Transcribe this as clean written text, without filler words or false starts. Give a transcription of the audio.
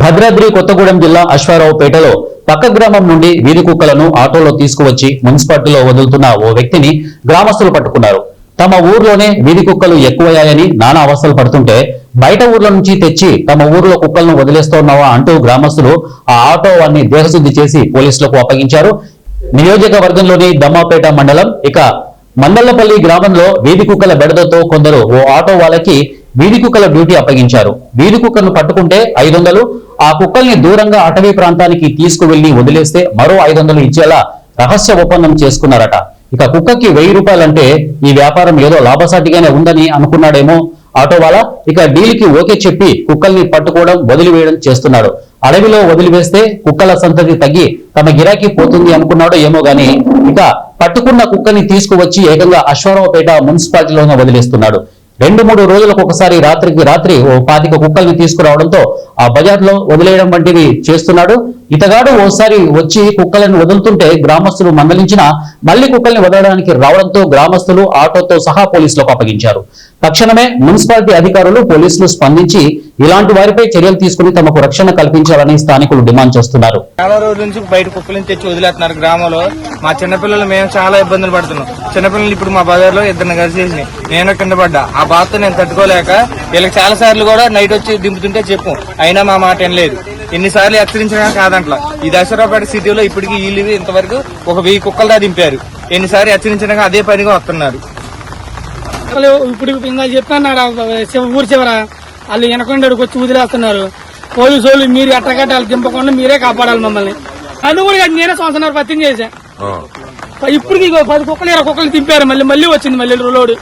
భద్రాద్రి కొత్తగూడెం జిల్లా అశ్వారావుపేటలో పక్క గ్రామం నుండి వీధి కుక్కలను ఆటోలో తీసుకువచ్చి మున్సిపాలిటీలో వదులుతున్న ఓ వ్యక్తిని గ్రామస్తులు పట్టుకున్నారు. తమ ఊర్లోనే వీధి కుక్కలు ఎక్కువయ్యాయని నానా అవస్థలు పడుతుంటే బయట ఊర్ల నుంచి తెచ్చి తమ ఊర్లో కుక్కలను వదిలేస్తున్నావా అంటూ గ్రామస్తులు ఆ ఆటో వారిని దేహశుద్ధి చేసి పోలీసులకు అప్పగించారు. నియోజకవర్గంలోని దమ్మాపేట మండలం మందళ్లపల్లి గ్రామంలో వీధి కుక్కల బెడదతో కొందరు ఓ ఆటో వాళ్ళకి వీధి కుక్కల డ్యూటీ అప్పగించారు. వీధి కుక్కను పట్టుకుంటే 500, ఆ కుక్కల్ని దూరంగా అటవీ ప్రాంతానికి తీసుకువెళ్లి వదిలేస్తే మరో 500 ఇచ్చేలా రహస్య ఒప్పందం చేసుకున్నారట. ఇక కుక్కకి 1000 రూపాయలంటే ఈ వ్యాపారం ఏదో లాభసాటిగానే ఉందని అనుకున్నాడేమో ఆటో వాళ్ళ. ఇక డీల్కి ఓకే చెప్పి కుక్కల్ని పట్టుకోవడం వదిలివేయడం చేస్తున్నాడు. అడవిలో వదిలివేస్తే కుక్కల సంతతి తగ్గి తమ గిరాకీ పోతుంది అనుకున్నాడో ఏమో గాని ఇక పట్టుకున్న కుక్కని తీసుకువచ్చి ఏకంగా అశ్వారావుపేట మున్సిపాలిటీలోనే వదిలేస్తున్నాడు. 2-3 రోజులకు ఒకసారి రాత్రికి రాత్రి ఓ 25 కుక్కల్ని తీసుకురావడంతో ఆ బజార్లో వదిలేయడం వంటివి చేస్తున్నాడు. ఇతగాడు ఓసారి వచ్చి కుక్కలను వదులుతుంటే గ్రామస్తులు మందలించినా మళ్లీ కుక్కల్ని వదలడానికి రావడంతో గ్రామస్తులు ఆటోతో సహా పోలీసులకు అప్పగించారు. తక్షణమే మున్సిపాలిటీ అధికారులు పోలీసులు స్పందించి ఇలాంటి వారిపై చర్యలు తీసుకుని తమకు రక్షణ కల్పించాలని స్థానికులు డిమాండ్ చేస్తున్నారు. చాలా రోజుల నుంచి బయట కుక్కలను తెచ్చి వదిలేస్తున్నారు గ్రామంలో. మా చిన్నపిల్లలు మేము చాలా ఇబ్బందులు పడుతున్నాం. చిన్నపిల్లలు ఇప్పుడు మా బజార్ లో 2 కలిసేసి నేను కింద పడ్డా. ఆ బాధతో నేను తట్టుకోలేక వీళ్ళకి చాలా సార్లు కూడా నైట్ వచ్చి దింపుతుంటే చెప్పు, అయినా మా మాట ఏం లేదు. ఎన్నిసార్లు హెచ్చరించినా కాదంట్లా. ఈ దసరాపేట సిటీలో ఇప్పటికీ వీళ్ళు ఇంతవరకు ఒక 1000 కుక్కలదా దింపారు. ఎన్నిసార్లు హెచ్చరించినా అదే పనిగా వస్తున్నారు. ఇప్పుడు ఇంకా చెప్తున్నాడు ఊరి చివర వాళ్ళు వెనకొండడికి వచ్చి వదిలేస్తున్నారు. పోలీసు వాళ్ళు మీరు ఎట్టగట్టాలి దింపకుండా మీరే కాపాడాలి మమ్మల్ని. అది కూడా నేనే సంవత్సరం పత్యం చేశా. ఇప్పటికి 10 కుక్కలు 20 కుక్కలు దింపారు. మళ్ళీ వచ్చింది లోడు.